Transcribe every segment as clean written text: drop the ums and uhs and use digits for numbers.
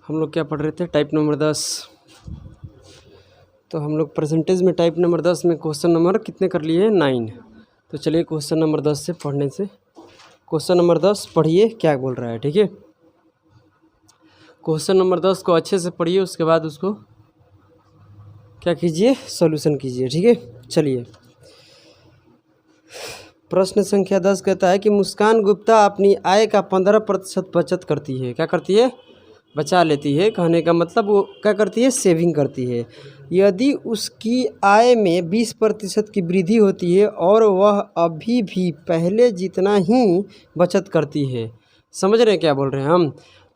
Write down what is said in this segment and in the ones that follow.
हम लोग क्या पढ़ रहे थे, टाइप नंबर 10। तो हम लोग परसेंटेज में टाइप नंबर 10 में क्वेश्चन नंबर कितने कर लिए, 9। तो चलिए क्वेश्चन नंबर 10 से पढ़ने से, क्वेश्चन नंबर 10 पढ़िए क्या बोल रहा है, ठीक है। क्वेश्चन नंबर 10 को अच्छे से पढ़िए, उसके बाद उसको क्या कीजिए, सॉल्यूशन कीजिए, ठीक है। चलिए, प्रश्न संख्या 10 कहता है कि मुस्कान गुप्ता अपनी आय का 15% बचत करती है। क्या करती है, बचा लेती है। कहने का मतलब वो क्या करती है, सेविंग करती है। यदि उसकी आय में 20% की वृद्धि होती है और वह अभी भी पहले जितना ही बचत करती है। समझ रहे हैं क्या बोल रहे हैं हम,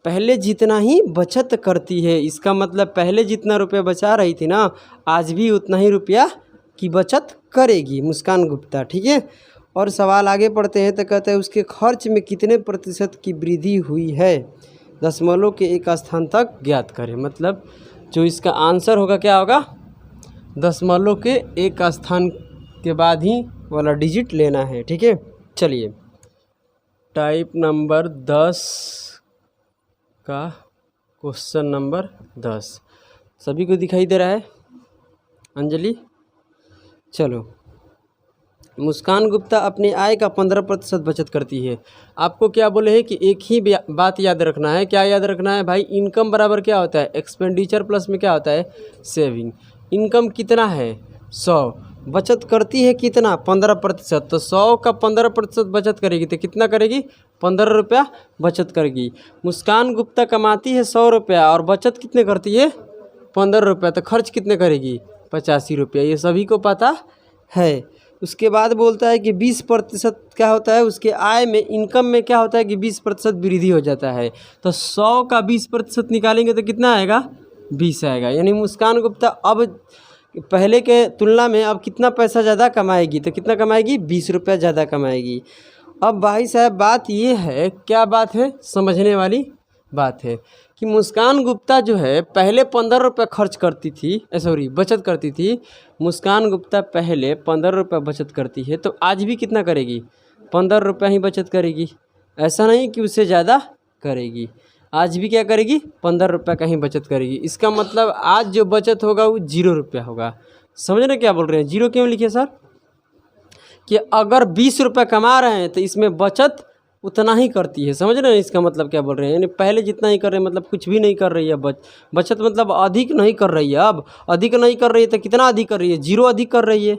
पहले जितना ही बचत करती है। इसका मतलब पहले जितना रुपया बचा रही थी ना, आज भी उतना ही रुपया की बचत करेगी मुस्कान गुप्ता, ठीक है। और सवाल आगे पढ़ते हैं तो कहते हैं उसके खर्च में कितने प्रतिशत की वृद्धि हुई है, दशमलव के एक स्थान तक ज्ञात करें। मतलब जो इसका आंसर होगा क्या होगा, दशमलव के एक स्थान के बाद ही वाला डिजिट लेना है, ठीक है। चलिए, टाइप नंबर 10 का क्वेश्चन नंबर 10 सभी को दिखाई दे रहा है, अंजलि। चलो, मुस्कान गुप्ता अपनी आय का 15% बचत करती है। आपको क्या बोले हैं कि एक ही बात याद रखना है। क्या याद रखना है भाई, इनकम बराबर क्या होता है, एक्सपेंडिचर प्लस में क्या होता है, सेविंग। इनकम कितना है, 100, बचत करती है कितना, 15%। तो 100 का 15% बचत करेगी तो कितना करेगी, 15 रुपया बचत करेगी। मुस्कान गुप्ता कमाती है 100 रुपया और बचत कितने करती है, 15 रुपया। तो खर्च कितने करेगी, 85 रुपया। ये सभी को पता है। उसके बाद बोलता है कि 20% क्या होता है, उसके आय में, इनकम में क्या होता है कि 20% वृद्धि हो जाता है। तो 100 का 20% निकालेंगे तो कितना आएगा, 20 आएगा। यानी मुस्कान गुप्ता अब पहले के तुलना में अब कितना पैसा ज़्यादा कमाएगी, तो कितना कमाएगी, 20 रुपया ज़्यादा कमाएगी। अब भाई साहब बात ये है, क्या बात है, समझने वाली बात है कि मुस्कान गुप्ता जो है पहले 15 रुपये खर्च करती थी, बचत करती थी। मुस्कान गुप्ता पहले 15 रुपये बचत करती है, तो आज भी कितना करेगी, 15 रुपये ही बचत करेगी। ऐसा नहीं कि उससे ज़्यादा करेगी, आज भी क्या करेगी, 15 रुपये का ही बचत करेगी। इसका मतलब आज जो बचत होगा वो 0 रुपया होगा। समझ रहे क्या बोल रहे हैं, 0 क्यों लिखे सर, कि अगर 20 रुपये कमा रहे हैं तो इसमें बचत उतना ही करती है। समझ रहे हैं इसका मतलब क्या बोल रहे हैं, यानी पहले जितना ही कर रहे हैं, मतलब कुछ भी नहीं कर रही है। बचत मतलब अधिक नहीं कर रही है। अब अधिक नहीं कर रही है तो कितना अधिक कर रही है, 0 अधिक कर रही है।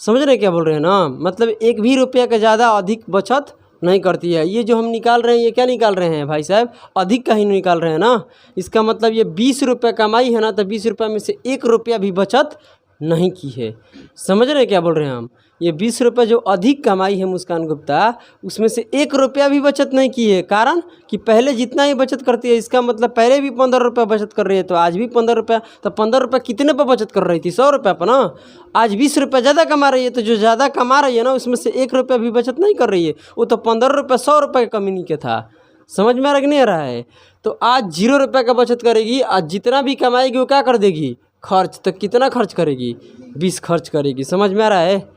समझ रहे हैं क्या बोल रहे हैं ना, मतलब एक भी रुपया का ज़्यादा अधिक बचत नहीं करती है। ये जो हम निकाल रहे हैं, ये क्या निकाल रहे हैं भाई साहब, अधिक का ही निकाल रहे हैं ना। इसका मतलब ये 20 रुपये कमाई है ना, तो 20 रुपये में से 1 रुपया भी बचत नहीं की है। समझ रहे हैं क्या बोल रहे हैं हम, ये 20 रुपये जो अधिक कमाई है मुस्कान गुप्ता, उसमें से 1 रुपया भी बचत नहीं की है। कारण कि पहले जितना ही बचत करती है, इसका मतलब पहले भी 15 रुपये बचत कर रही है, तो आज भी 15 रुपया। तो 15 रुपये कितने पर बचत कर रही थी, 100 रुपये पर ना। आज 20 रुपये ज़्यादा कमा रही है, तो जो ज़्यादा कमा रही है ना, उसमें से 1 रुपया भी बचत नहीं कर रही है। वो तो 15 रुपये 100 रुपये का कमी के था। समझ में नहीं आ रहा है। तो आज 0 रुपये का बचत करेगी, आज जितना भी कमाएगी वो क्या कर देगी, खर्च। तो कितना खर्च करेगी, 20 खर्च करेगी। समझ में आ रहा है,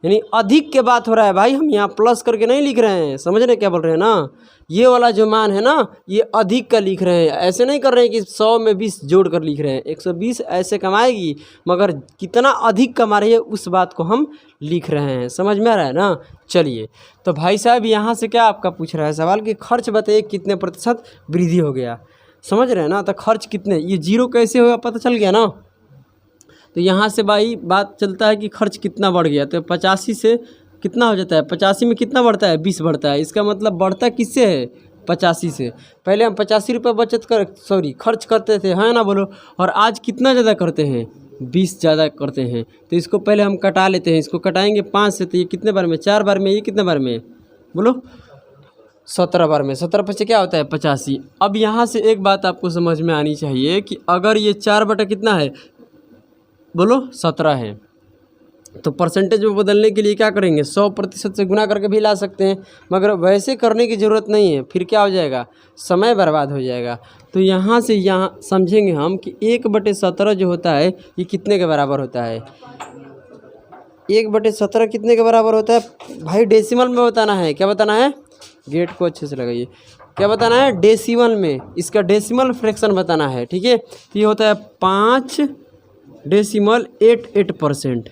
यानी अधिक के बात हो रहा है भाई, हम यहाँ प्लस करके नहीं लिख रहे हैं। समझ रहे क्या बोल रहे हैं ना, ये वाला जो मान है ना, ये अधिक का लिख रहे हैं। ऐसे नहीं कर रहे हैं कि 100 में 20 जोड़ कर लिख रहे हैं। 120 ऐसे कमाएगी, मगर कितना अधिक कमा रही है उस बात को हम लिख रहे हैं। समझ में आ रहा है ना। चलिए, तो भाई साहब यहाँ से क्या आपका पूछ रहा है सवाल कि खर्च बताइए कितने प्रतिशत वृद्धि हो गया। समझ रहे हैं ना, तो खर्च कितने, ये 0 कैसे होगा पता चल गया ना। तो यहाँ से भाई बात चलता है कि खर्च कितना बढ़ गया। तो 85 से कितना हो जाता है, 85 में कितना बढ़ता है, 20 बढ़ता है। इसका मतलब बढ़ता किससे है, 85 से। पहले हम 85 रुपये खर्च करते थे, है ना, बोलो। और आज कितना ज़्यादा करते हैं, 20 ज़्यादा करते हैं। तो इसको पहले हम कटा लेते हैं, इसको कटाएंगे 5 से, तो ये कितने बार में, 4 बार में। ये कितने बार में बोलो, 17 बार में। 17 पर से क्या होता है, 85। अब यहाँ से एक बात आपको समझ में आनी चाहिए कि अगर ये 4 बटा कितना है, बोलो 17 है, तो परसेंटेज में बदलने के लिए क्या करेंगे, 100% से गुना करके भी ला सकते हैं। मगर वैसे करने की ज़रूरत नहीं है, फिर क्या हो जाएगा, समय बर्बाद हो जाएगा। तो यहाँ से यहाँ समझेंगे हम कि 1/17 जो होता है ये कितने के बराबर होता है। 1/17 कितने के बराबर होता है भाई, डेसिमल में बताना है। क्या बताना है, गेट को अच्छे से लगाइए। क्या बताना है, डेसिमल में, इसका डेसिमल फ्रैक्शन बताना है। ठीक है, तो ये होता है 5.88%।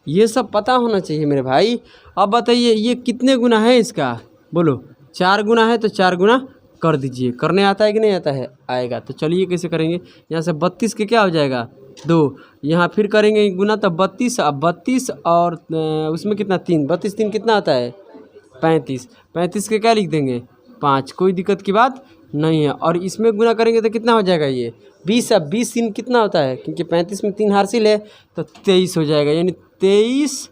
ये सब पता होना चाहिए मेरे भाई। अब बताइए ये कितने गुना है इसका, बोलो। 4 गुना है तो 4 गुना कर दीजिए। करने आता है कि नहीं आता है, आएगा। तो चलिए कैसे करेंगे, यहाँ से 32 के क्या हो जाएगा 2, यहाँ फिर करेंगे गुना तो 32, अब 32 और उसमें कितना 3, 32 3 कितना आता है 35, 35 के क्या लिख देंगे 5, कोई दिक्कत की बात नहीं है। और इसमें गुना करेंगे तो कितना हो जाएगा ये 20, अब 20 3 कितना होता है, क्योंकि 35 में 3 हासिल है तो 23 हो जाएगा, यानी 23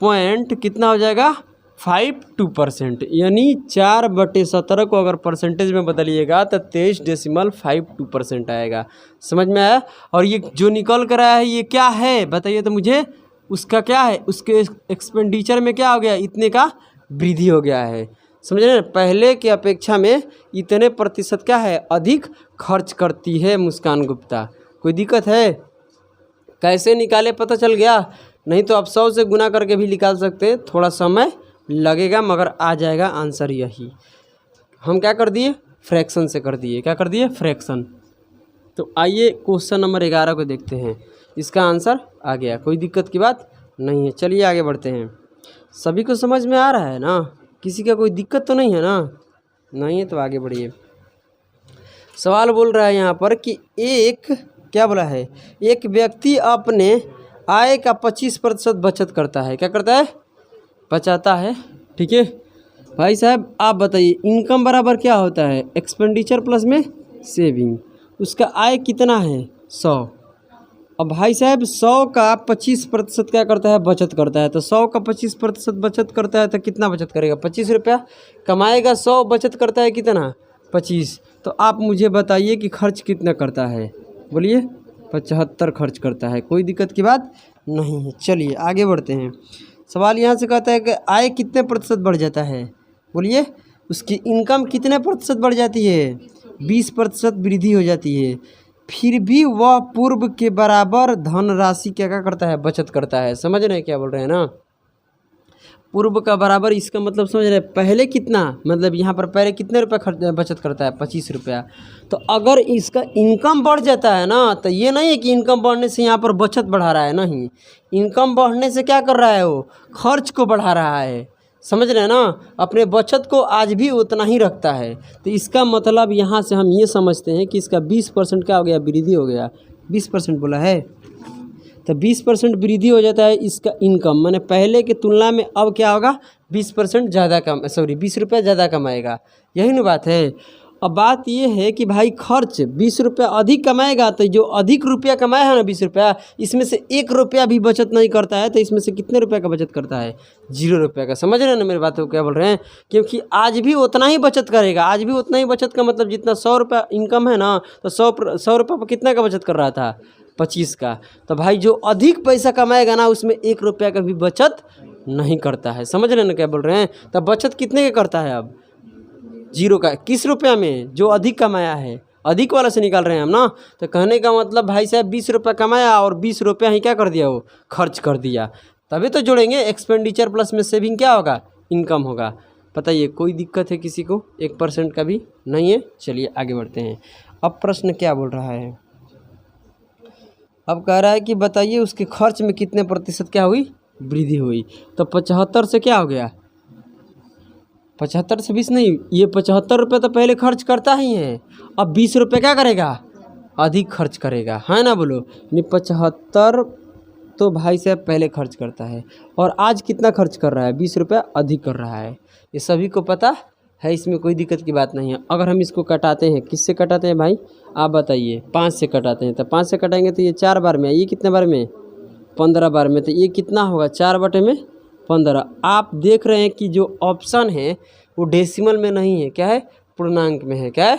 पॉइंट कितना हो जाएगा 52%, यानी 4/17 को अगर परसेंटेज में बदलिएगा तो 23.52% आएगा। समझ में आया। और ये जो निकल कर आया है ये क्या है बताइए तो मुझे, उसका क्या है, उसके एक्सपेंडिचर में क्या हो गया, इतने का वृद्धि हो गया है। समझ रहे हैं, पहले की अपेक्षा में इतने प्रतिशत क्या है अधिक खर्च करती है मुस्कान गुप्ता। कोई दिक्कत है, कैसे निकाले पता चल गया, नहीं तो आप 100 से गुना करके भी निकाल सकते हैं, थोड़ा समय लगेगा मगर आ जाएगा आंसर यही। हम क्या कर दिए, फ्रैक्शन से कर दिए, क्या कर दिए फ्रैक्शन। तो आइए क्वेश्चन नंबर 11 को देखते हैं, इसका आंसर आ गया, कोई दिक्कत की बात नहीं है। चलिए आगे बढ़ते हैं। सभी को समझ में आ रहा है ना, किसी का कोई दिक्कत तो नहीं है ना, नहीं है तो आगे बढ़िए। सवाल बोल रहा है यहाँ पर कि एक क्या बोला है, एक व्यक्ति अपने आय का 25% बचत करता है, क्या करता है बचाता है। ठीक है भाई साहब, आप बताइए इनकम बराबर क्या होता है, एक्सपेंडिचर प्लस में सेविंग। उसका आय कितना है 100। अब भाई साहब 100 का 25% क्या करता है बचत करता है, तो 100 का 25% बचत करता है तो कितना बचत करेगा 25 रुपया कमाएगा, 100 बचत करता है कितना 25। तो आप मुझे बताइए कि खर्च कितना करता है, बोलिए 75 खर्च करता है, कोई दिक्कत की बात नहीं है। चलिए आगे बढ़ते हैं। सवाल यहाँ से कहता है कि आय कितने प्रतिशत बढ़ जाता है, बोलिए उसकी इनकम कितने प्रतिशत बढ़ जाती है, 20% वृद्धि हो जाती है, फिर भी वह पूर्व के बराबर धनराशि क्या क्या करता है बचत करता है। समझ रहे हैं क्या बोल रहे हैं ना, पूर्व का बराबर, इसका मतलब समझ रहे हैं पहले कितना, मतलब यहाँ पर पहले कितने रुपए खर्च बचत करता है 25 रुपया। तो अगर इसका इनकम बढ़ जाता है ना, तो ये नहीं है कि इनकम बढ़ने से यहाँ पर बचत बढ़ा रहा है, नहीं, इनकम बढ़ने से क्या कर रहा है वो खर्च को बढ़ा रहा है। समझ रहे हैं ना, अपने बचत को आज भी उतना ही रखता है। तो इसका मतलब यहाँ से हम ये समझते हैं कि इसका 20% क्या हो गया वृद्धि हो गया, 20% बोला है तो 20% वृद्धि हो जाता है इसका इनकम, माने पहले की तुलना में अब क्या होगा 20% ज़्यादा कम, सॉरी 20 रुपया ज़्यादा कमाएगा, यही ना बात है। अब बात ये है कि भाई खर्च 20 रुपया अधिक कमाएगा, तो जो अधिक रुपया कमाया है ना 20 रुपया, इसमें से 1 रुपया भी बचत नहीं करता है, तो इसमें से कितने रुपये का बचत करता है 0 रुपये का। समझ रहे हैं ना मेरी बात को क्या बोल रहे हैं, क्योंकि आज भी उतना ही बचत करेगा, आज भी उतना ही बचत का मतलब जितना 100 रुपया इनकम है ना, तो 100 रुपये पर कितना का बचत कर रहा था 25 का। तो भाई जो अधिक पैसा कमाएगा ना उसमें 1 रुपया का भी बचत नहीं करता है। समझ रहे हैं ना क्या बोल रहे हैं, तब बचत कितने का करता है अब 0 का, किस रुपया में जो अधिक कमाया है, अधिक वाला से निकाल रहे हैं हम ना। तो कहने का मतलब भाई साहब 20 रुपया कमाया और 20 रुपया ही क्या कर दिया वो खर्च कर दिया, तभी तो जोड़ेंगे एक्सपेंडिचर प्लस में सेविंग क्या होगा इनकम होगा। बताइए कोई दिक्कत है किसी को, 1% का भी नहीं है। चलिए आगे बढ़ते हैं। अब प्रश्न क्या बोल रहा है, अब कह रहा है कि बताइए उसके खर्च में कितने प्रतिशत क्या हुई वृद्धि हुई। तो 75 से क्या हो गया 75 से 20 नहीं, ये 75 रुपये तो पहले खर्च करता ही है, अब 20 रुपये क्या करेगा अधिक खर्च करेगा, है ना बोलो। नहीं 75 तो भाई साहब पहले खर्च करता है और आज कितना खर्च कर रहा है 20 रुपये अधिक कर रहा है, ये सभी को पता है, इसमें कोई दिक्कत की बात नहीं है। अगर हम इसको कटाते हैं, किससे कटाते हैं भाई आप बताइए, 5 से कटाते हैं, तो 5 से कटाएंगे तो ये 4 बार में, ये कितने बार में 15 बार में, तो ये कितना होगा 4/15। आप देख रहे हैं कि जो ऑप्शन है वो डेसिमल में नहीं है, क्या है पूर्णांक में है, क्या है,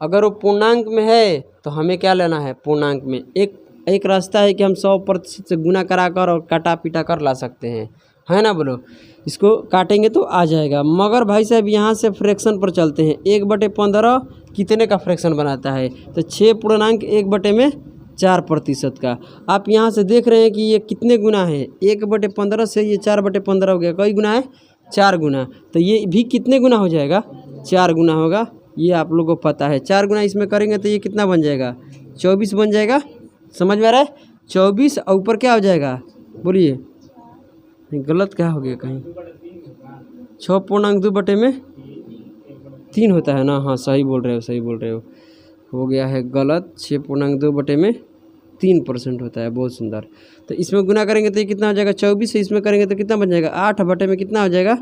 अगर वो पूर्णांक में है तो हमें क्या लेना है पूर्णांक में। एक रास्ता है कि हम 100% से गुना करा कर और काटा पीटा कर ला सकते हैं, है ना बोलो, इसको काटेंगे तो आ जाएगा। मगर भाई साहब यहाँ से फ्रैक्शन पर चलते हैं, 1/15 कितने का फ्रैक्शन बनाता है, तो 6.1/4% का। आप यहाँ से देख रहे हैं कि ये कितने गुना है, 1/15 से ये 4/15 हो गया, कई गुना है 4 गुना, तो ये भी कितने गुना हो जाएगा 4 गुना होगा, ये आप लोगों को पता है। 4 गुना इसमें करेंगे तो ये कितना बन जाएगा, 24 बन जाएगा। समझ में आ रहा है, 24 और ऊपर क्या हो जाएगा, बोलिए, गलत क्या हो गया कहीं, 6.2/3 होता है ना, हाँ सही बोल रहे हो, सही बोल रहे हो गया है गलत, 6.2/3% होता है। बहुत सुंदर। तो इसमें गुना करेंगे तो ये कितना हो जाएगा, 24 से इसमें करेंगे तो कितना बन जाएगा, 8 में कितना हो जाएगा,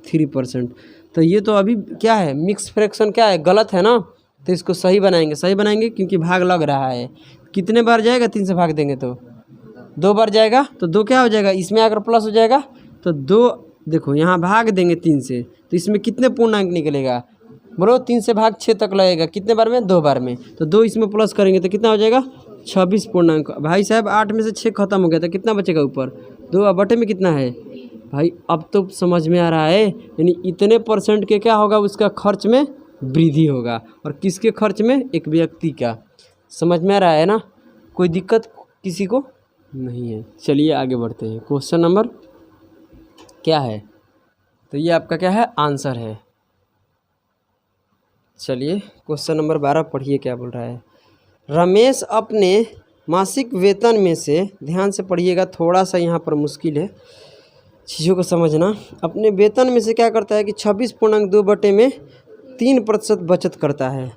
3%। तो ये तो अभी क्या है, मिक्स फ्रैक्शन क्या है, गलत है ना, तो इसको सही बनाएंगे, सही बनाएंगे क्योंकि भाग लग रहा है। कितने बार जाएगा, 3 से भाग देंगे तो 2 बार जाएगा, तो 2 क्या हो जाएगा, इसमें अगर प्लस हो जाएगा तो 2, देखो यहाँ भाग देंगे 3 से, तो इसमें कितने पूर्णांक निकलेगा, बोलो, 3 से भाग 6 तक लगेगा, कितने बार में, 2 बार में। तो 2 इसमें प्लस करेंगे तो कितना हो जाएगा, 26 पूर्णांक। भाई साहब 8 में से 6 खत्म हो गया, तो कितना बचेगा ऊपर, 2 बटे में कितना है भाई, अब तो समझ में आ रहा है। यानी इतने % के क्या होगा, उसका खर्च में वृद्धि होगा, और किसके खर्च में, एक व्यक्ति का। समझ में आ रहा है ना, कोई दिक्कत किसी को नहीं है। चलिए आगे बढ़ते हैं। क्वेश्चन नंबर क्या है, तो ये आपका क्या है, आंसर है। चलिए क्वेश्चन नंबर 12 पढ़िए, क्या बोल रहा है। रमेश अपने मासिक वेतन में से, ध्यान से पढ़िएगा, थोड़ा सा यहाँ पर मुश्किल है चीज़ों को समझना। अपने वेतन में से क्या करता है कि 26.2/3% बचत करता है।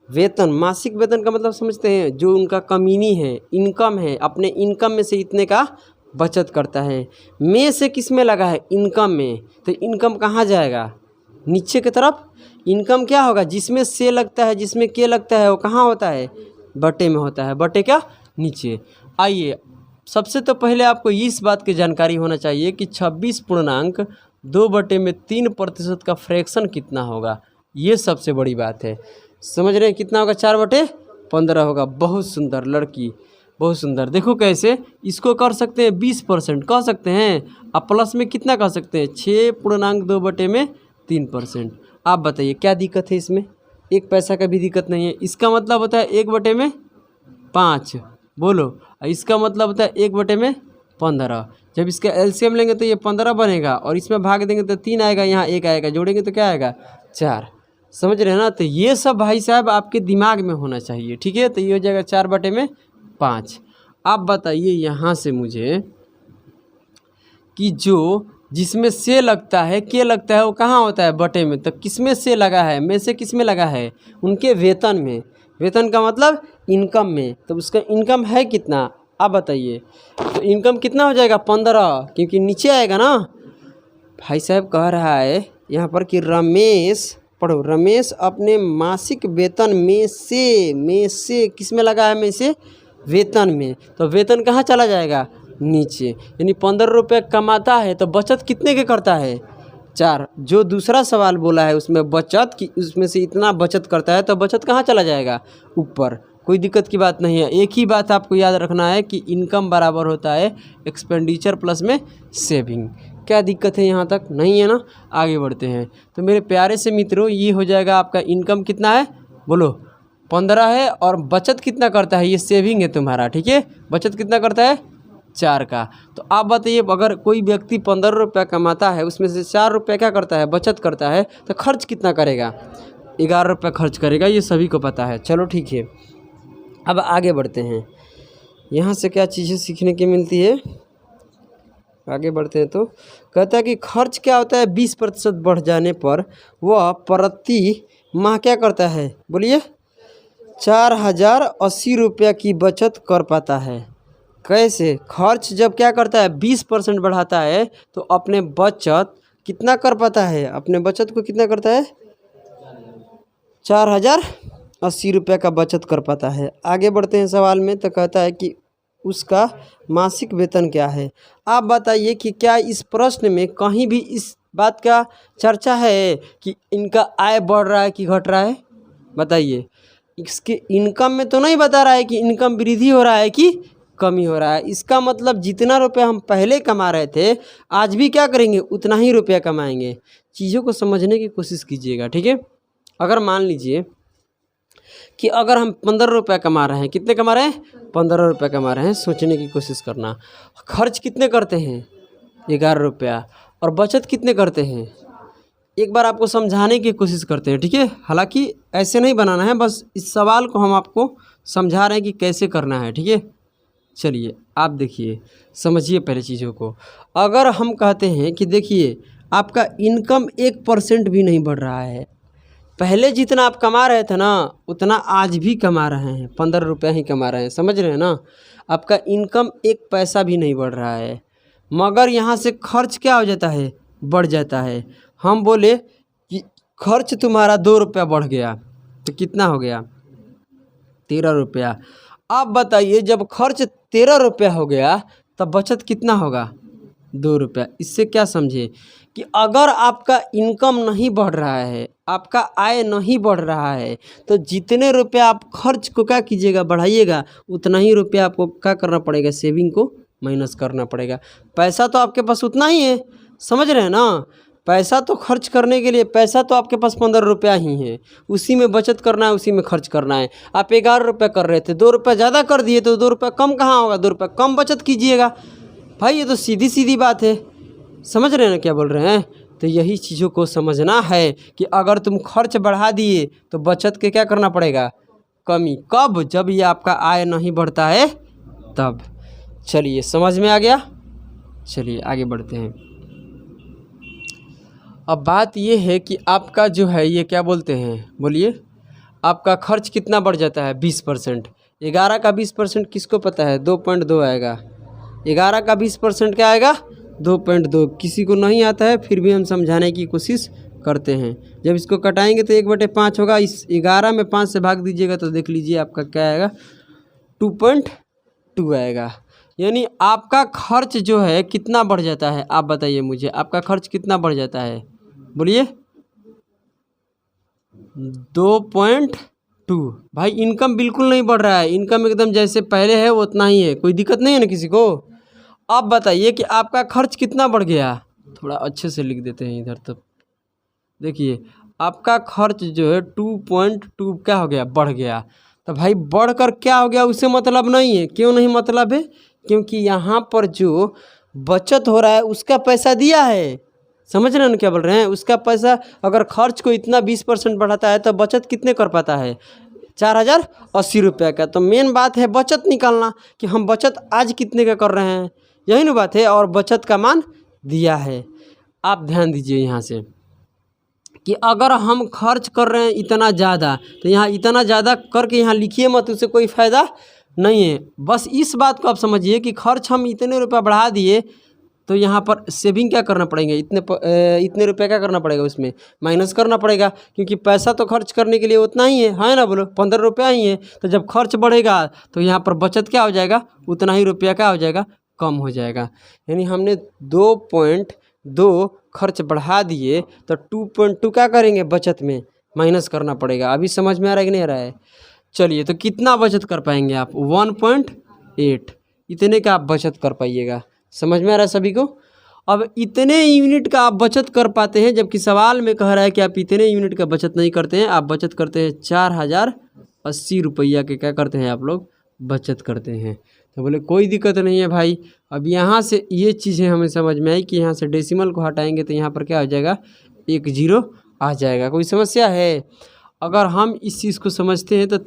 वेतन, मासिक वेतन का मतलब समझते हैं, जो उनका कमीनी है, इनकम है, अपने इनकम में से इतने का बचत करता है। में से किस में लगा है, इनकम में, तो इनकम कहाँ जाएगा, नीचे की तरफ। इनकम क्या होगा, जिसमें से लगता है, जिसमें के लगता है, वो कहाँ होता है, बटे में होता है, बटे क्या, नीचे। आइए, सबसे तो पहले आपको इस बात की जानकारी होना चाहिए कि 26.2/3% का फ्रैक्शन कितना होगा, ये सबसे बड़ी बात है। समझ रहे हैं, कितना होगा, 4/15 होगा। बहुत सुंदर लड़की, बहुत सुंदर। देखो कैसे इसको कर सकते हैं, 20% कह सकते हैं, अब प्लस में कितना कह सकते हैं, 6.2/3%। आप बताइए क्या दिक्कत है इसमें, 1 पैसा का भी दिक्कत नहीं है। इसका मतलब होता है 1/5, बोलो, इसका मतलब होता है 1/15। जब इसका एलसीएम लेंगे तो ये 15 बनेगा, और इसमें भाग देंगे तो 3 आएगा, यहाँ 1 आएगा, जोड़ेंगे तो क्या आएगा, 4। समझ रहे हैं ना, तो ये सब भाई साहब आपके दिमाग में होना चाहिए, ठीक है। तो ये हो जाएगा 4/5। आप बताइए यहाँ से मुझे कि जो जिसमें से लगता है, के लगता है, वो कहाँ होता है, बटे में। तो किसमें से लगा है, में से किसमें लगा है, उनके वेतन में। वेतन का मतलब इनकम में, तो उसका इनकम है कितना, आप बताइए। तो इनकम कितना हो जाएगा, 15, क्योंकि नीचे आएगा ना। भाई साहब कह रहा है यहाँ पर कि रमेश, पढ़ो, रमेश अपने मासिक वेतन में से किस में लगा है, में से वेतन में। तो वेतन कहाँ चला जाएगा, नीचे। यानी 15 रुपये कमाता है तो बचत कितने के करता है, 4। जो दूसरा सवाल बोला है उसमें बचत की, उसमें से इतना बचत करता है, तो बचत कहाँ चला जाएगा, ऊपर। कोई दिक्कत की बात नहीं है। एक ही बात आपको याद रखना है कि इनकम बराबर होता है एक्सपेंडिचर प्लस में सेविंग। क्या दिक्कत है, यहाँ तक नहीं है ना। आगे बढ़ते हैं। तो मेरे प्यारे से मित्रों, ये हो जाएगा आपका इनकम कितना है, बोलो, 15 है, और बचत कितना करता है, ये सेविंग है तुम्हारा, ठीक है। बचत कितना करता है, 4 का। तो आप बताइए, अगर कोई व्यक्ति 15 रुपये कमाता है, उसमें से 4 रुपये क्या करता है, बचत करता है, तो खर्च कितना करेगा, 11 रुपये खर्च करेगा, ये सभी को पता है। चलो ठीक है, अब आगे बढ़ते हैं। यहाँ से क्या चीज़ें सीखने की मिलती है, आगे बढ़ते हैं। तो कहता है कि खर्च क्या होता है, 20% बढ़ जाने पर वह प्रति माह क्या करता है, बोलिए, 4080 रुपये की बचत कर पाता है। कैसे, खर्च जब क्या करता है, 20% बढ़ाता है, तो अपने बचत कितना कर पाता है, अपने बचत को कितना करता है, 4080 रुपये का बचत कर पाता है। आगे बढ़ते हैं सवाल में। तो कहता है कि उसका मासिक वेतन क्या है। आप बताइए कि क्या इस प्रश्न में कहीं भी इस बात का चर्चा है कि इनका आय बढ़ रहा है कि घट रहा है, बताइए। इसके इनकम में तो नहीं बता रहा है कि इनकम वृद्धि हो रहा है कि कमी हो रहा है। इसका मतलब जितना रुपया हम पहले कमा रहे थे, आज भी क्या करेंगे, उतना ही रुपया कमाएंगे। चीज़ों को समझने की कोशिश कीजिएगा, ठीक है। अगर मान लीजिए कि अगर हम 15 रुपये कमा रहे हैं, कितने कमा रहे हैं, 15 रुपये कमा रहे हैं, सोचने की कोशिश करना। खर्च कितने करते हैं, 11 रुपया, और बचत कितने करते हैं, एक बार आपको समझाने की कोशिश करते हैं, ठीक है। हालांकि ऐसे नहीं बनाना है, बस इस सवाल को हम आपको समझा रहे हैं कि कैसे करना है, ठीक है। चलिए आप देखिए, समझिए पहले चीज़ों को। अगर हम कहते हैं कि देखिए आपका इनकम 1% भी नहीं बढ़ रहा है, पहले जितना आप कमा रहे थे ना उतना आज भी कमा रहे हैं, 15 रुपया ही कमा रहे हैं, समझ रहे हैं ना। आपका इनकम 1 पैसा भी नहीं बढ़ रहा है, मगर यहाँ से खर्च क्या हो जाता है, बढ़ जाता है। हम बोले कि खर्च तुम्हारा 2 रुपया बढ़ गया तो कितना हो गया, 13 रुपया। अब बताइए जब खर्च 13 रुपया हो गया तब बचत कितना होगा, 2 रुपया। इससे क्या समझे कि अगर आपका इनकम नहीं बढ़ रहा है, आपका आय नहीं बढ़ रहा है, तो जितने रुपया आप खर्च को क्या कीजिएगा, बढ़ाइएगा, उतना ही रुपया आपको क्या करना पड़ेगा, सेविंग को माइनस करना पड़ेगा। पैसा तो आपके पास उतना ही है, समझ रहे हैं ना। पैसा तो खर्च करने के लिए, पैसा तो आपके पास 15 रुपया ही है, उसी में बचत करना है, उसी में खर्च करना है। आप 11 रुपया कर रहे थे, 2 रुपया ज़्यादा कर दिए तो 2 रुपया कम कहाँ होगा, 2 रुपया कम बचत कीजिएगा। भाई ये तो सीधी सीधी बात है, समझ रहे हैं ना क्या बोल रहे हैं। तो यही चीज़ों को समझना है कि अगर तुम खर्च बढ़ा दिए तो बचत के क्या करना पड़ेगा, कमी। कब, जब ये आपका आय नहीं बढ़ता है तब। चलिए समझ में आ गया, चलिए आगे बढ़ते हैं। अब बात ये है कि आपका जो है ये क्या बोलते हैं, बोलिए, आपका खर्च कितना बढ़ जाता है, 20%। 11 का 20% किसको पता है, 2.2 आएगा। 11 का 20% क्या आएगा, 2.2। किसी को नहीं आता है फिर भी हम समझाने की कोशिश करते हैं। जब इसको कटाएंगे तो 1/5 होगा, इस 11 में 5 से भाग दीजिएगा तो देख लीजिए आपका क्या आएगा, 2.2 आएगा। यानी आपका खर्च जो है कितना बढ़ जाता है, आप बताइए मुझे, आपका खर्च कितना बढ़ जाता है, बोलिए। 2.2। भाई इनकम बिल्कुल नहीं बढ़ रहा है, इनकम एकदम जैसे पहले है वो उतना ही है, कोई दिक्कत नहीं है ना किसी को। अब बताइए कि आपका खर्च कितना बढ़ गया, थोड़ा अच्छे से लिख देते हैं इधर। तब देखिए आपका खर्च जो है 2.2 क्या हो गया, बढ़ गया। तो भाई बढ़कर क्या हो गया उससे मतलब नहीं है। क्यों नहीं मतलब है, क्योंकि यहाँ पर जो बचत हो रहा है उसका पैसा दिया है, समझ रहे हैं ना क्या बोल रहे हैं। उसका पैसा अगर खर्च को इतना 20% बढ़ाता है तो बचत कितने कर पाता है, 4080 रुपये का। तो मेन बात है बचत निकालना, कि हम बचत आज कितने का कर रहे हैं, यही ना बात है। और बचत का मान दिया है। आप ध्यान दीजिए यहाँ से कि अगर हम खर्च कर रहे हैं इतना ज़्यादा, तो यहाँ इतना ज़्यादा करके यहाँ लिखिए मत, उससे कोई फ़ायदा नहीं है। बस इस बात को आप समझिए कि खर्च हम इतने रुपया बढ़ा दिए तो यहाँ पर सेविंग क्या करना पड़ेंगे, इतने रुपये क्या करना पड़ेगा, उसमें माइनस करना पड़ेगा। क्योंकि पैसा तो खर्च करने के लिए उतना ही है ना, बोलो 15 रुपया ही है। तो जब खर्च बढ़ेगा तो यहाँ पर बचत क्या हो जाएगा, उतना ही रुपया क्या हो जाएगा, कम हो जाएगा। यानी हमने 2.2 खर्च बढ़ा दिए तो 2.2 क्या करेंगे, बचत में माइनस करना पड़ेगा। अभी समझ में आ रहा है कि नहीं आ रहा है। चलिए तो कितना बचत कर पाएंगे आप, 1.8 इतने का आप बचत कर पाइएगा। समझ में आ रहा है सभी को। अब इतने यूनिट का आप बचत कर पाते हैं, जबकि सवाल में कह रहा है कि आप इतने यूनिट का बचत नहीं करते हैं, आप बचत करते हैं 4080 रुपया के क्या करते हैं आप लोग, बचत करते हैं। तो बोले कोई दिक्कत नहीं है भाई। अब यहाँ से ये चीज़ें हमें समझ में आई कि यहाँ से डेसिमल को हटाएंगे तो यहाँ पर क्या हो जाएगा, 1 0 आ जाएगा। कोई समस्या है। अगर हम इस चीज़ को समझते हैं तो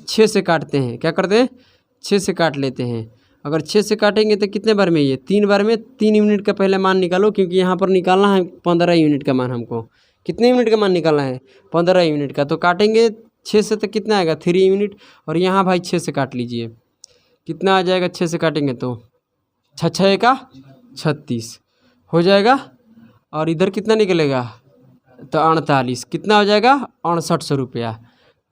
6 से काटते हैं, क्या करते हैं, 6 से काट लेते हैं। अगर 6 से काटेंगे तो कितने बार में, ये 3 बार में। 3 यूनिट का पहले मान निकालो, क्योंकि यहाँ पर निकालना है 15 यूनिट का मान। हमको कितने यूनिट का मान निकालना है, 15 यूनिट का। तो काटेंगे 6 से तो कितना आएगा, 3 यूनिट। और यहाँ भाई 6 से काट लीजिए, कितना आ जाएगा, 6 से काटेंगे तो 6 का 36 हो जाएगा। और इधर कितना निकलेगा, तो 48, कितना हो जाएगा, 6800 रुपया।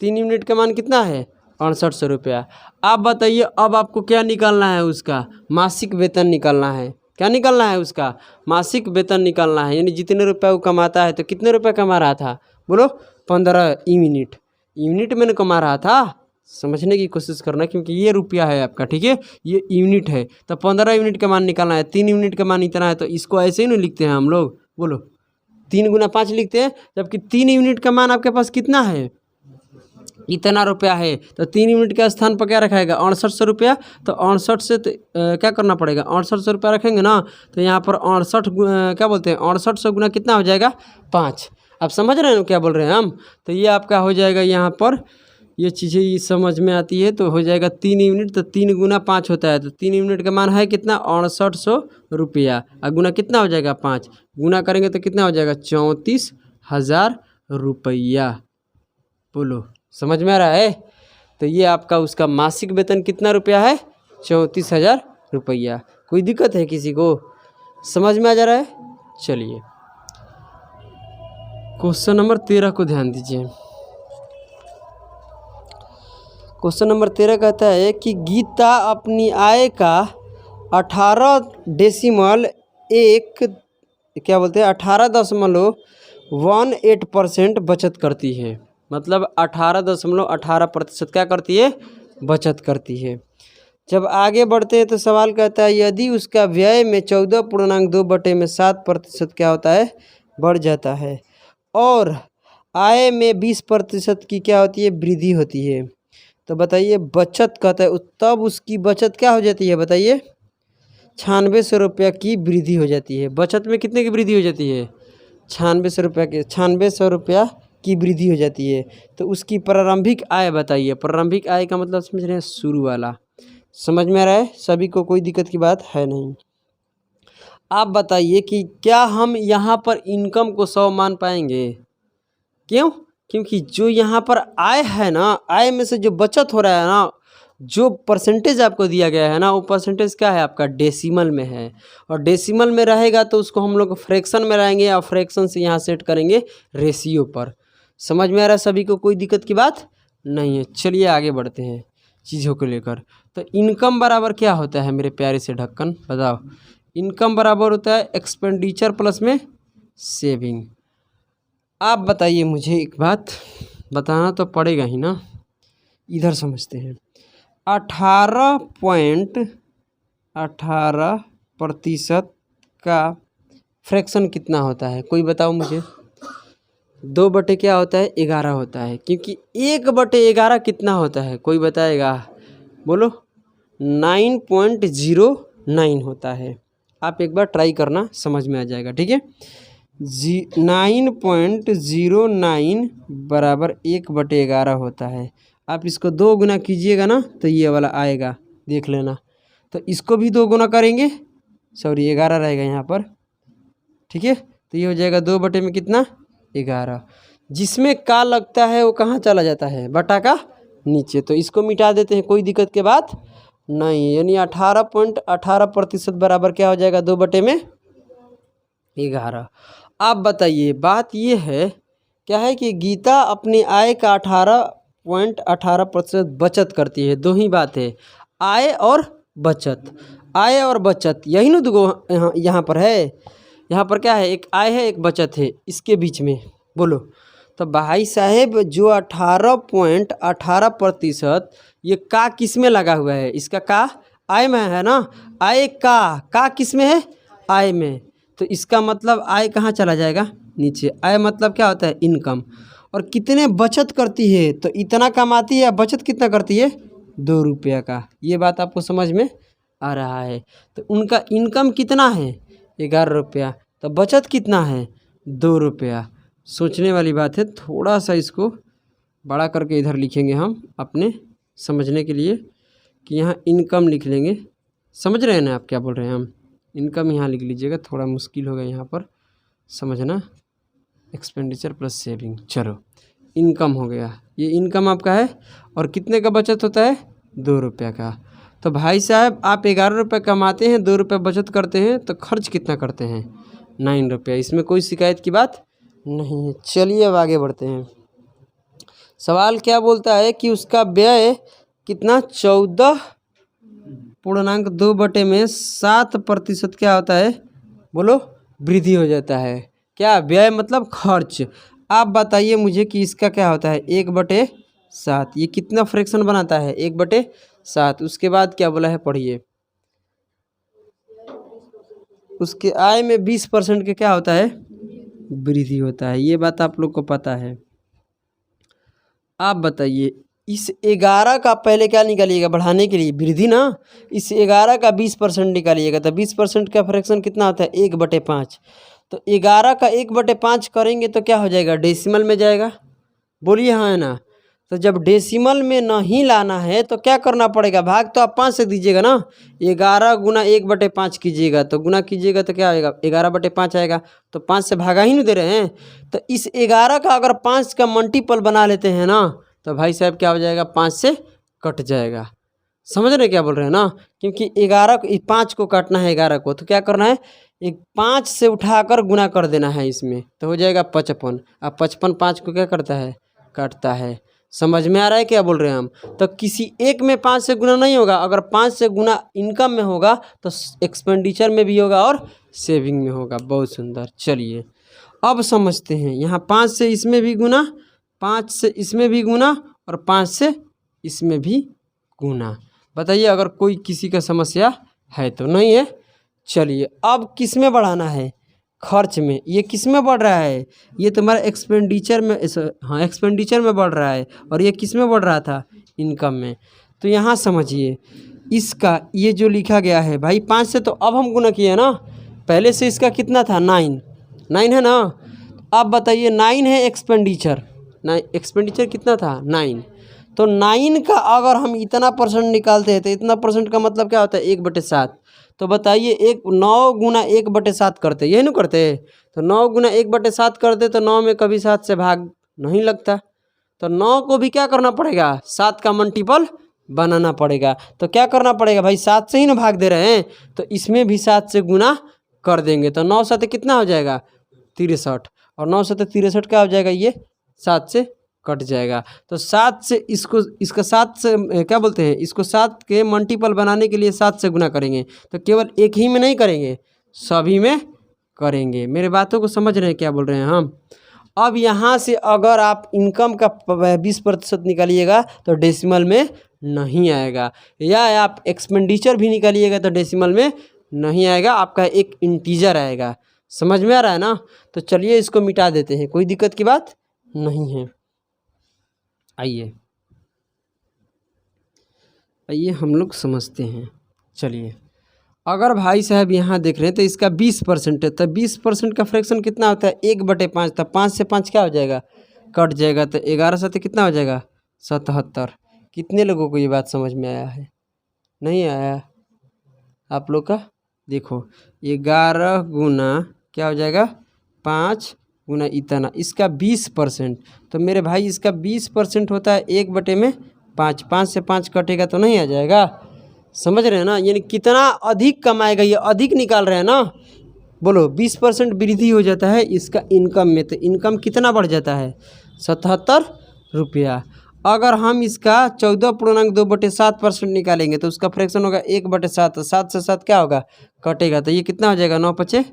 3 यूनिट का मान कितना है, 6800 रुपया। आप बताइए अब आपको क्या निकालना है, उसका मासिक वेतन निकालना है। क्या निकालना है, उसका मासिक वेतन निकालना है। यानी जितने रुपये वो कमाता है, तो कितने रुपये कमा रहा था, बोलो 15 यूनिट में कमा रहा था। समझने की कोशिश करना, क्योंकि ये रुपया है आपका, ठीक है, ये यूनिट है। तो 15 यूनिट का मान निकालना है। 3 यूनिट का मान इतना है, तो इसको ऐसे ही नहीं लिखते हैं हम लोग, बोलो 3 गुना 5 लिखते हैं। जबकि 3 यूनिट का मान आपके पास कितना है, इतना रुपया है। तो 3 यूनिट के स्थान पर क्या रखाएगा, 6800 रुपया। तो 68 से क्या करना पड़ेगा, 6800 रुपया रखेंगे ना। तो यहाँ पर 68 क्या बोलते हैं, 6800 गुना कितना हो जाएगा, 5। आप समझ रहे हैं क्या बोल रहे हैं हम? तो ये आपका हो जाएगा यहाँ पर, ये चीज़ें ये समझ में आती है तो हो जाएगा 3 यूनिट, तो 3 गुना 5 होता है, तो 3 यूनिट का मान है कितना 6800 रुपया, और गुना कितना हो जाएगा 5, गुना करेंगे तो कितना हो जाएगा 34,000 रुपया। बोलो समझ में आ रहा है? तो ये आपका उसका मासिक वेतन कितना रुपया है 34,000 रुपया। कोई दिक्कत है किसी को? समझ में आ जा रहा है? चलिए क्वेश्चन नंबर 13 को ध्यान दीजिए। क्वेश्चन नंबर 13 कहता है कि गीता अपनी आय का 18.18% बचत करती है। मतलब 18.18% क्या करती है? बचत करती है। जब आगे बढ़ते हैं तो सवाल कहता है यदि उसका व्यय में 14.2/7% क्या होता है? बढ़ जाता है, और आय में 20% की क्या होती है? वृद्धि होती है। तो बताइए बचत कहता है तब उसकी बचत क्या हो जाती है? बताइए 9600 रुपया की वृद्धि हो जाती है। बचत में कितने की वृद्धि हो जाती है? 9600 रुपया की वृद्धि हो जाती है। तो उसकी प्रारंभिक आय बताइए। प्रारंभिक आय का मतलब समझ रहे हैं? शुरू वाला। समझ में आ रहा है सभी को? कोई दिक्कत की बात है नहीं। आप बताइए कि क्या हम यहाँ पर इनकम को 100 मान पाएंगे? क्यों? क्योंकि जो यहाँ पर आय है ना, आय में से जो बचत हो रहा है ना, जो परसेंटेज आपको दिया गया है ना, वो परसेंटेज क्या है आपका? डेसिमल में है। और डेसिमल में रहेगा तो उसको हम लोग फ्रैक्शन में रहेंगे, और फ्रैक्शन से यहाँ सेट करेंगे रेशियो पर। समझ में आ रहा है सभी को? कोई दिक्कत की बात नहीं है। चलिए आगे बढ़ते हैं चीज़ों को लेकर। तो इनकम बराबर क्या होता है मेरे प्यारे से ढक्कन? बताओ। इनकम बराबर होता है एक्सपेंडिचर प्लस में सेविंग। आप बताइए मुझे एक बात, बताना तो पड़ेगा ही ना, इधर समझते हैं। 18.18% का फ्रैक्शन कितना होता है? कोई बताओ मुझे। 2 बटे क्या होता है? 11 होता है। क्योंकि 1/11 कितना होता है? कोई बताएगा? बोलो। 9.09 होता है। आप एक बार ट्राई करना, समझ में आ जाएगा। ठीक है, 9.09 बराबर 1/11 होता है। आप इसको 2 गुना कीजिएगा ना तो ये वाला आएगा, देख लेना। तो इसको भी 2 गुना करेंगे, सॉरी 11 रहेगा यहाँ पर। ठीक है, तो ये हो जाएगा 2 बटे में कितना? 11। जिसमें का लगता है वो कहाँ चला जाता है? बटा का नीचे। तो इसको मिटा देते हैं, कोई दिक्कत की बात नहीं। यानी 18.18% बराबर क्या हो जाएगा? 2 बटे में 11। आप बताइए, बात ये है क्या है कि गीता अपनी आय का 18.18% बचत करती है। दो ही बात है, आय और बचत। आय और बचत यही ना दो यहाँ पर है। यहाँ पर क्या है? एक आय है, एक बचत है, इसके बीच में। बोलो। तो भाई साहेब जो 18.18% ये का किस में लगा हुआ है? इसका का आय में है ना। आय का किस में है? आय में। तो इसका मतलब आय कहाँ चला जाएगा? नीचे। आय मतलब क्या होता है? इनकम। और कितने बचत करती है? तो इतना कमाती है, बचत कितना करती है? 2 रुपया का। ये बात आपको समझ में आ रहा है? तो उनका इनकम कितना है? 11 रुपया। तो बचत कितना है? 2 रुपया। सोचने वाली बात है। थोड़ा सा इसको बड़ा करके इधर लिखेंगे हम अपने समझने के लिए, कि यहाँ इनकम लिख लेंगे। समझ रहे हैं ना आप क्या बोल रहे हैं हम? इनकम यहाँ लिख लीजिएगा, थोड़ा मुश्किल होगा यहाँ पर समझना। Expenditure plus saving. चलो, इनकम हो गया। ये इनकम आपका है। और कितने का बचत होता है? 2 रुपया का। तो भाई साहब आप 11 रुपये कमाते हैं, 2 रुपये बचत करते हैं, तो खर्च कितना करते हैं? 9 रुपया। इसमें कोई शिकायत की बात नहीं है। चलिए अब आगे बढ़ते हैं। सवाल क्या बोलता है कि उसका व्यय कितना? 14.2 बटे में 7% क्या होता है? बोलो, वृद्धि हो जाता है। क्या? व्यय मतलब खर्च। आप बताइए मुझे कि इसका क्या होता है? 1/7। ये कितना फ्रैक्शन बनाता है? 1/7। उसके बाद क्या बोला है? पढ़िए। उसके आय में 20% के क्या होता है? वृद्धि होता है। ये बात आप लोग को पता है। आप बताइए, इस 11 का पहले क्या निकालिएगा? बढ़ाने के लिए वृद्धि ना। इस 11 का 20% निकालिएगा, तो 20% का फ्रैक्शन कितना होता है? 1/5। तो तो 11 का 1/5 करेंगे तो क्या हो जाएगा, डेसिमल में जाएगा। बोलिए हाँ है ना। तो जब डेसिमल में नहीं लाना है तो क्या करना पड़ेगा, भाग तो आप 5 से दीजिएगा ना। 11 गुना 1/5 कीजिएगा तो गुना कीजिएगा तो क्या आएगा, 11/5 आएगा। तो 5 से भागा ही नहीं दे रहे हैं। तो इस 11 का अगर 5 का मल्टीपल बना लेते हैं ना तो भाई साहब क्या हो जाएगा, 5 से कट जाएगा। समझ रहे क्या बोल रहे हैं ना। क्योंकि 5 को काटना है 11 को, तो क्या करना है, एक 5 से उठाकर गुना कर देना है इसमें, तो हो जाएगा 55। अब 55 5 को क्या करता है, काटता है। समझ में आ रहा है क्या बोल रहे हैं हम। तो किसी एक में 5 से गुना नहीं होगा, अगर 5 से गुना इनकम में होगा तो एक्सपेंडिचर में भी होगा और सेविंग में होगा। बहुत सुंदर। चलिए अब समझते हैं, यहाँ 5 से इसमें भी गुना, 5 से इसमें भी गुना और 5 से इसमें भी गुना। बताइए अगर कोई किसी का समस्या है तो नहीं है। चलिए अब किस में बढ़ाना है, खर्च में। ये किस में बढ़ रहा है, ये तुम्हारा एक्सपेंडिचर में, हाँ एक्सपेंडिचर में बढ़ रहा है। और ये किस में बढ़ रहा था, इनकम में। तो यहाँ समझिए इसका ये जो लिखा गया है भाई 5 से, तो अब हम गुना किए ना, पहले से इसका कितना था 9 है ना। अब बताइए 9 है एक्सपेंडिचर, एक्सपेंडिचर कितना था 9। तो 9 का अगर हम इतना परसेंट निकालते हैं तो इतना परसेंट का मतलब क्या होता है, 1/7। तो बताइए 9 गुना 1/7 करते, यही ना करते। तो 9 गुना 1/7 करते तो 9 में कभी 7 से भाग नहीं लगता। तो 9 को भी क्या करना पड़ेगा, 7 का मल्टीपल बनाना पड़ेगा। तो क्या करना पड़ेगा भाई, 7 से ही ना भाग दे रहे हैं, तो इसमें भी 7 से गुना कर देंगे। तो 9 7 कितना हो जाएगा, 63। और 9 7 63 क्या हो जाएगा, ये 7 से कट जाएगा। तो 7 से इसका 7 से क्या बोलते हैं, इसको 7 के मल्टीपल बनाने के लिए 7 से गुना करेंगे। तो केवल एक ही में नहीं करेंगे, सभी में करेंगे। मेरे बातों को समझ रहे हैं क्या बोल रहे हैं हम। अब यहाँ से अगर आप इनकम का 20% निकालिएगा तो डेसिमल में नहीं आएगा, या आप एक्सपेंडिचर भी निकालिएगा तो डेसिमल में नहीं आएगा, आपका एक इंटीजर आएगा। समझ में आ रहा है ना। तो चलिए इसको मिटा देते हैं, कोई दिक्कत की बात नहीं है। आइए हम लोग समझते हैं। चलिए अगर भाई साहब यहाँ देख रहे हैं तो इसका 20% है, तो 20% का फ्रैक्शन कितना होता है, 1/5। तो 5 से 5 क्या हो जाएगा, कट जाएगा। तो 11 7 कितना हो जाएगा, 77। कितने लोगों को ये बात समझ में आया है, नहीं आया आप लोग का। देखो 11 गुना क्या हो जाएगा, 5 गुना इतना, इसका 20%। तो मेरे भाई इसका 20% होता है 1/5। 5 से 5 कटेगा तो नहीं आ जाएगा। समझ रहे हैं ना, यानी कितना अधिक कमाएगा, ये अधिक निकाल रहे हैं ना। बोलो 20% वृद्धि हो जाता है इसका इनकम में, तो इनकम कितना बढ़ जाता है, 77 रुपया। अगर हम इसका 14.2/7% निकालेंगे तो उसका फ्रैक्शन होगा 1/7। 7 से 7 क्या होगा, कटेगा। तो ये कितना हो जाएगा, 9 5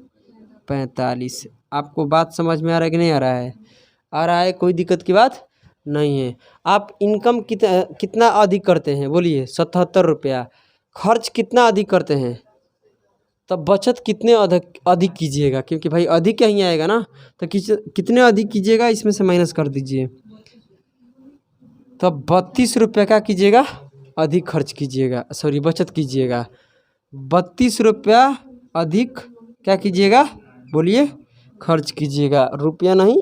45। आपको बात समझ में आ रहा है कि नहीं आ रहा है, आ रहा है, कोई दिक्कत की बात नहीं है। आप इनकम कितना अधिक करते हैं, बोलिए 77 रुपया। खर्च कितना अधिक करते हैं, तब बचत कितने अधिक कीजिएगा, क्योंकि भाई अधिक कहीं आएगा ना। तो कितने अधिक कीजिएगा, इसमें से माइनस कर दीजिए। तो 32 रुपये का कीजिएगा, अधिक खर्च कीजिएगा, सॉरी बचत कीजिएगा। 32 रुपया अधिक क्या कीजिएगा, बोलिए खर्च कीजिएगा। रुपया नहीं,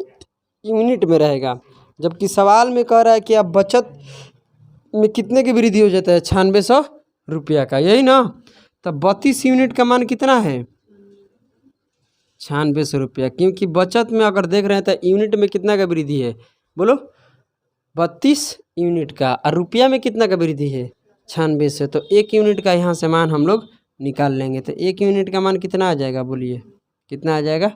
यूनिट में रहेगा। जबकि सवाल में कह रहा है कि आप बचत में कितने की वृद्धि हो जाता है, 9600 रुपया का, यही ना। तो 32 यूनिट का मान कितना है, 9600 रुपया। क्योंकि बचत में अगर देख रहे हैं तो यूनिट में कितना का वृद्धि है, बोलो 32 यूनिट का। और रुपया में कितना का वृद्धि है, 9600। तो 1 यूनिट का यहाँ से मान हम लोग निकाल लेंगे। तो 1 यूनिट का मान कितना आ जाएगा, बोलिए कितना आ जाएगा,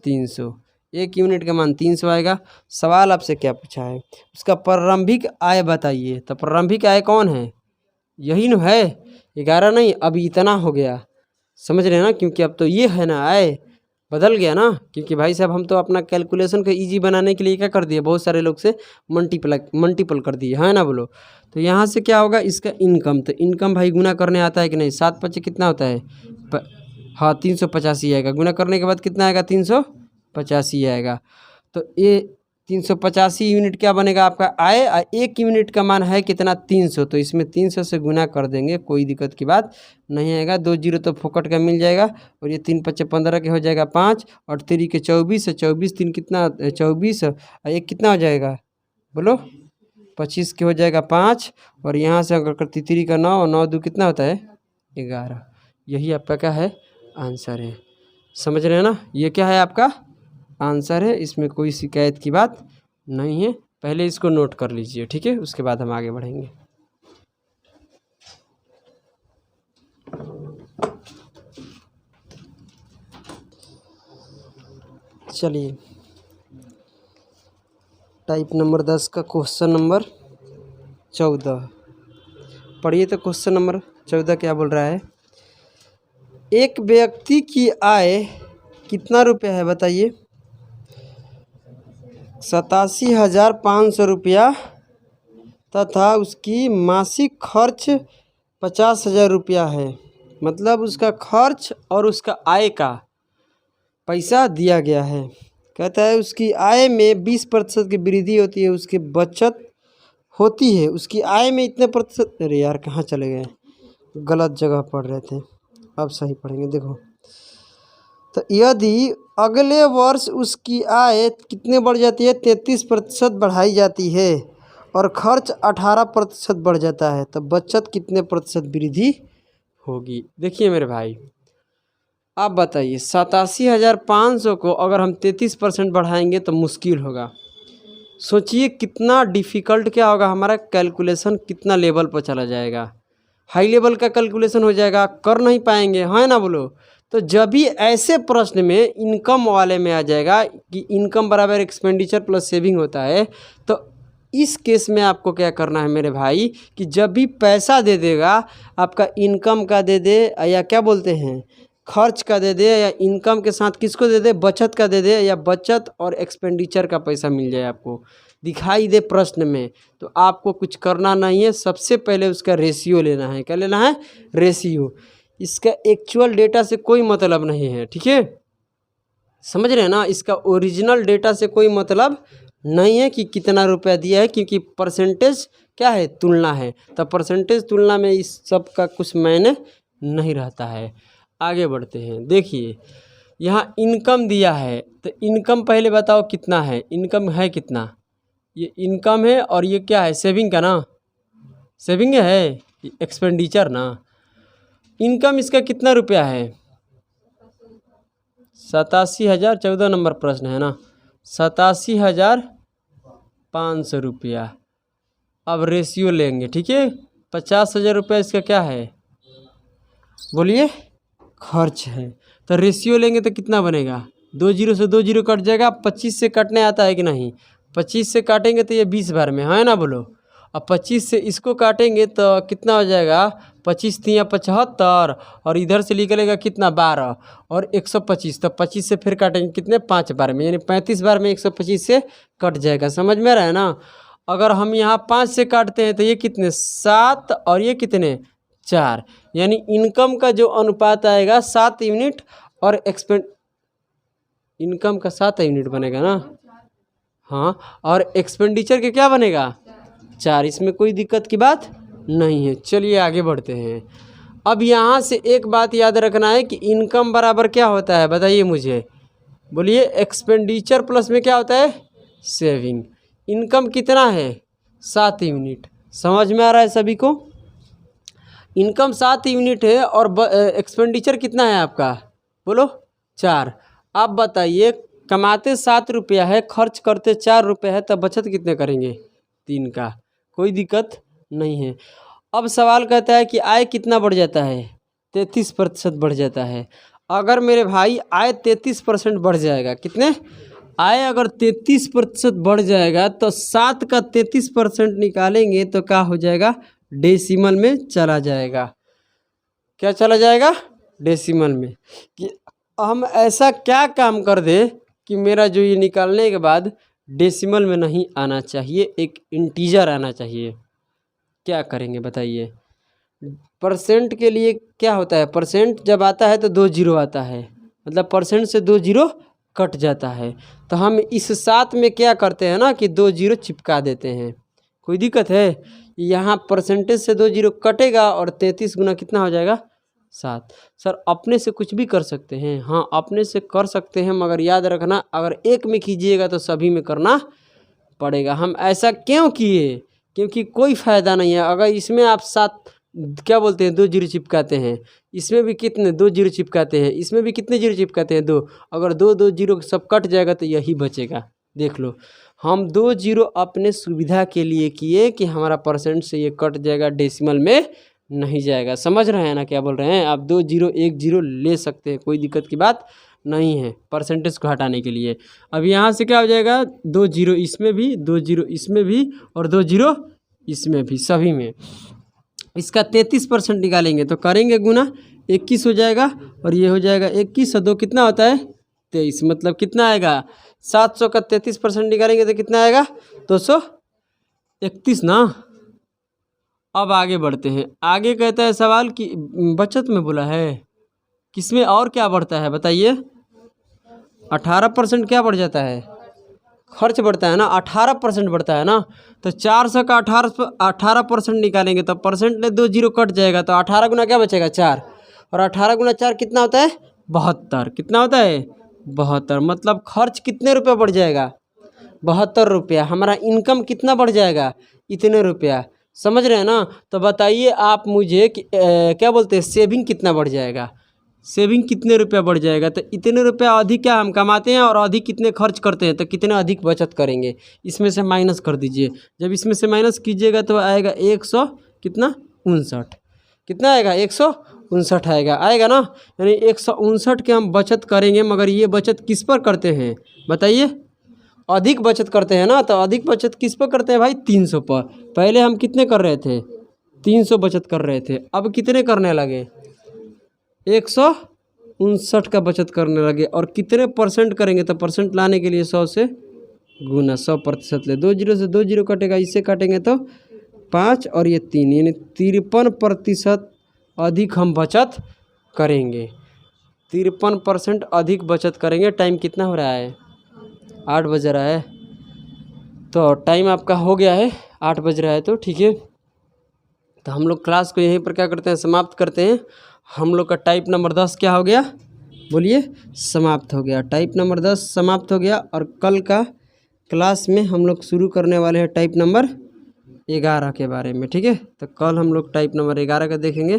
300। 1 यूनिट का मान 300 आएगा। सवाल आपसे क्या पूछा है, उसका प्रारंभिक आय बताइए। तो प्रारंभिक आय कौन है, यही न है, 11 नहीं, अभी इतना हो गया। समझ रहे हैं ना, क्योंकि अब तो ये है ना, आय बदल गया ना। क्योंकि भाई साहब हम तो अपना कैलकुलेशन को इजी बनाने के लिए क्या कर दिए, बहुत सारे लोग से मल्टीपल कर दिए, है ना बोलो। तो यहाँ से क्या होगा, इसका इनकम। तो इनकम भाई गुना करने आता है कि नहीं, 7 5 कितना होता है, हाँ 385 आएगा। गुना करने के बाद कितना आएगा, 385 आएगा। तो ये 385 यूनिट क्या बनेगा आपका आय, और 1 यूनिट का मान है कितना 300, तो इसमें 300 से गुना कर देंगे, कोई दिक्कत की बात नहीं आएगा। 2 जीरो तो फोकट का मिल जाएगा, और ये 3 पच्चे 15 के हो जाएगा 5, और 3 के 24 है, 24 3 कितना 24, और एक कितना हो जाएगा बोलो 25 के हो जाएगा 5, और यहाँ से अगर करती 3 का 9 और 9 2 कितना होता है 11। यही आपका क्या है आंसर है, समझ रहे हैं ना। ये क्या है आपका आंसर है, इसमें कोई शिकायत की बात नहीं है। पहले इसको नोट कर लीजिए, ठीक है, उसके बाद हम आगे बढ़ेंगे। चलिए टाइप नंबर 10 का क्वेश्चन नंबर 14 पढ़िए। तो क्वेश्चन नंबर 14 क्या बोल रहा है, एक व्यक्ति की आय कितना रुपया है बताइए, 87,500 रुपया, तथा उसकी मासिक खर्च 50,000 रुपया है। मतलब उसका खर्च और उसका आय का पैसा दिया गया है। कहता है उसकी आय में 20% की वृद्धि होती है, उसकी बचत होती है, उसकी आय में इतने प्रतिशत। अरे यार कहाँ चले गए, गलत जगह पढ़ रहे थे, अब सही पढ़ेंगे। देखो तो यदि अगले वर्ष उसकी आय कितने बढ़ जाती है, 33% बढ़ाई जाती है, और खर्च 18% बढ़ जाता है, तो बचत कितने प्रतिशत वृद्धि होगी। देखिए मेरे भाई, आप बताइए 87,500 को अगर हम 33% बढ़ाएंगे तो मुश्किल होगा। सोचिए कितना डिफ़िकल्ट क्या होगा, हमारा कैलकुलेशन कितना लेवल पर चला जाएगा, हाई लेवल का कैलकुलेशन हो जाएगा, कर नहीं पाएंगे, है ना बोलो। तो जब भी ऐसे प्रश्न में इनकम वाले में आ जाएगा कि इनकम बराबर एक्सपेंडिचर प्लस सेविंग होता है, तो इस केस में आपको क्या करना है मेरे भाई कि जब भी पैसा दे देगा आपका इनकम का दे दे, या क्या बोलते हैं खर्च का दे दे, या इनकम के साथ किसको दे दे बचत का दे दे, या बचत और एक्सपेंडिचर का पैसा मिल जाए आपको दिखाई दे प्रश्न में, तो आपको कुछ करना नहीं है। सबसे पहले उसका रेशियो लेना है। क्या लेना है, रेशियो। इसका एक्चुअल डेटा से कोई मतलब नहीं है, ठीक है, समझ रहे हैं ना। इसका ओरिजिनल डेटा से कोई मतलब नहीं है कि कितना रुपया दिया है, क्योंकि परसेंटेज क्या है, तुलना है, तो परसेंटेज तुलना में इस सब का कुछ मायने नहीं रहता है। आगे बढ़ते हैं। देखिए यहाँ इनकम दिया है, तो इनकम पहले बताओ कितना है, इनकम है कितना, ये इनकम है, और ये क्या है सेविंग का ना, सेविंग है, एक्सपेंडिचर ना। इनकम इसका कितना रुपया है, 87,000, 14 नंबर प्रश्न है ना, 87,500 रुपया। अब रेशियो लेंगे, ठीक है, 50,000 रुपया इसका क्या है बोलिए खर्च है, तो रेशियो लेंगे तो कितना बनेगा, 2 जीरो से 2 जीरो कट जाएगा। 25 से कटने आता है कि नहीं, 25 से काटेंगे तो ये 20 बार में है ना बोलो, अब 25 से इसको काटेंगे तो कितना हो जाएगा, 25 तिया 75, और इधर से निकलेगा कितना 12, और 125, तो 25 से फिर काटेंगे कितने 5 बार में, यानी 35 बार में 125 से कट जाएगा। समझ में आ रहा है ना। अगर हम यहाँ 5 से काटते हैं तो ये कितने 7, और ये कितने 4, यानी इनकम का जो अनुपात आएगा 7 यूनिट, और इनकम का 7 यूनिट बनेगा ना, हाँ, और एक्सपेंडिचर के क्या बनेगा 4। इसमें कोई दिक्कत की बात नहीं है। चलिए आगे बढ़ते हैं। अब यहाँ से एक बात याद रखना है कि इनकम बराबर क्या होता है बताइए मुझे, बोलिए एक्सपेंडिचर प्लस में क्या होता है सेविंग। इनकम कितना है 7 यूनिट, समझ में आ रहा है सभी को। इनकम 7 यूनिट है, और एक्सपेंडिचर कितना है आपका बोलो 4। आप बताइए कमाते 7 रुपया है, खर्च करते 4 रुपये है, तब बचत कितने करेंगे 3 का, कोई दिक्कत नहीं है। अब सवाल कहता है कि आय कितना बढ़ जाता है, 33% बढ़ जाता है। अगर मेरे भाई आय 33% बढ़ जाएगा, कितने आय अगर 33% बढ़ जाएगा, तो 7 का 33% निकालेंगे तो क्या हो जाएगा, डेसिमल में चला जाएगा। क्या चला जाएगा, डेसिमल में। कि हम ऐसा क्या काम कर दे कि मेरा जो ये निकालने के बाद डेसिमल में नहीं आना चाहिए, एक इंटीजर आना चाहिए। क्या करेंगे बताइए। परसेंट के लिए क्या होता है, परसेंट जब आता है तो 2 जीरो आता है, मतलब परसेंट से 2 जीरो कट जाता है। तो हम इस 7 में क्या करते हैं ना कि 2 जीरो चिपका देते हैं। कोई दिक्कत है? यहाँ परसेंटेज से 2 जीरो कटेगा और 33 गुना कितना हो जाएगा 7। सर अपने से कुछ भी कर सकते हैं? हाँ अपने से कर सकते हैं, मगर याद रखना अगर एक में कीजिएगा तो सभी में करना पड़ेगा। हम ऐसा क्यों किए? क्योंकि कोई फ़ायदा नहीं है। अगर इसमें आप 7 क्या बोलते हैं 2 जीरो चिपकाते हैं, इसमें भी कितने 2 जीरो चिपकाते हैं, इसमें भी कितने जीरो चिपकाते हैं 2। अगर 2 जीरो सब कट जाएगा तो यही बचेगा। देख लो हम 2 जीरो अपने सुविधा के लिए किए कि हमारा परसेंट से ये कट जाएगा, डेसिमल में नहीं जाएगा। समझ रहे हैं ना क्या बोल रहे हैं? आप 2 जीरो 1 जीरो ले सकते हैं, कोई दिक्कत की बात नहीं है परसेंटेज को हटाने के लिए। अब यहाँ से क्या हो जाएगा 2 जीरो इसमें भी, 2 जीरो इसमें भी और 2 जीरो इसमें भी, सभी में। इसका 33% निकालेंगे तो करेंगे गुना 21 हो जाएगा और ये हो जाएगा 21 और 2 कितना होता है 23। मतलब कितना आएगा 700 का 33% निकालेंगे तो कितना आएगा 231 ना। अब आगे बढ़ते हैं। आगे कहता है सवाल कि बचत में बोला है, किसमें और क्या बढ़ता है बताइए? 18% क्या बढ़ जाता है? खर्च बढ़ता है ना, 18% बढ़ता है ना। तो 400 का 18% निकालेंगे तो परसेंट में 2 जीरो कट जाएगा तो 18 गुना क्या बचेगा 4, और 18 गुना 4 कितना होता है 72। कितना होता है 72। मतलब खर्च कितने रुपये बढ़ जाएगा 72 रुपया। हमारा इनकम कितना बढ़ जाएगा इतने रुपया। समझ रहे हैं ना? तो बताइए आप मुझे कि क्या बोलते हैं सेविंग कितना बढ़ जाएगा, सेविंग कितने रुपया बढ़ जाएगा। तो इतने रुपया अधिक क्या हम कमाते हैं और अधिक कितने खर्च करते हैं तो कितने अधिक बचत करेंगे, इसमें से माइनस कर दीजिए। जब इसमें से माइनस कीजिएगा तो आएगा 100 कितना 59। कितना आएगा 159 आएगा ना। यानी 159 के हम बचत करेंगे। मगर ये बचत किस पर करते हैं बताइए? अधिक बचत करते हैं ना। तो अधिक बचत किस पर करते हैं भाई 300 पर। पहले हम कितने कर रहे थे 300 बचत कर रहे थे, अब कितने करने लगे 159 का बचत करने लगे। और कितने परसेंट करेंगे तो परसेंट लाने के लिए 100 से गुना 100% ले। 2 जीरो से 2 जीरो कटेगा, इससे काटेंगे तो 5 और ये 3, यानी 53% अधिक हम बचत करेंगे। 53% अधिक बचत करेंगे। टाइम कितना हो रहा है 8 बज रहा है। तो टाइम आपका हो गया है 8 बज रहा है तो ठीक है। तो हम लोग क्लास को यहीं पर क्या करते हैं समाप्त करते हैं। हम लोग का टाइप नंबर 10 क्या हो गया बोलिए समाप्त हो गया। टाइप नंबर 10 समाप्त हो गया। और कल का क्लास में हम लोग शुरू करने वाले हैं टाइप नंबर 11 के बारे में। ठीक है, तो कल हम लोग टाइप नंबर 11 का देखेंगे।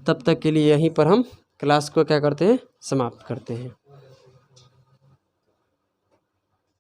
तब तक के लिए यहीं पर हम क्लास को क्या करते हैं समाप्त करते हैं।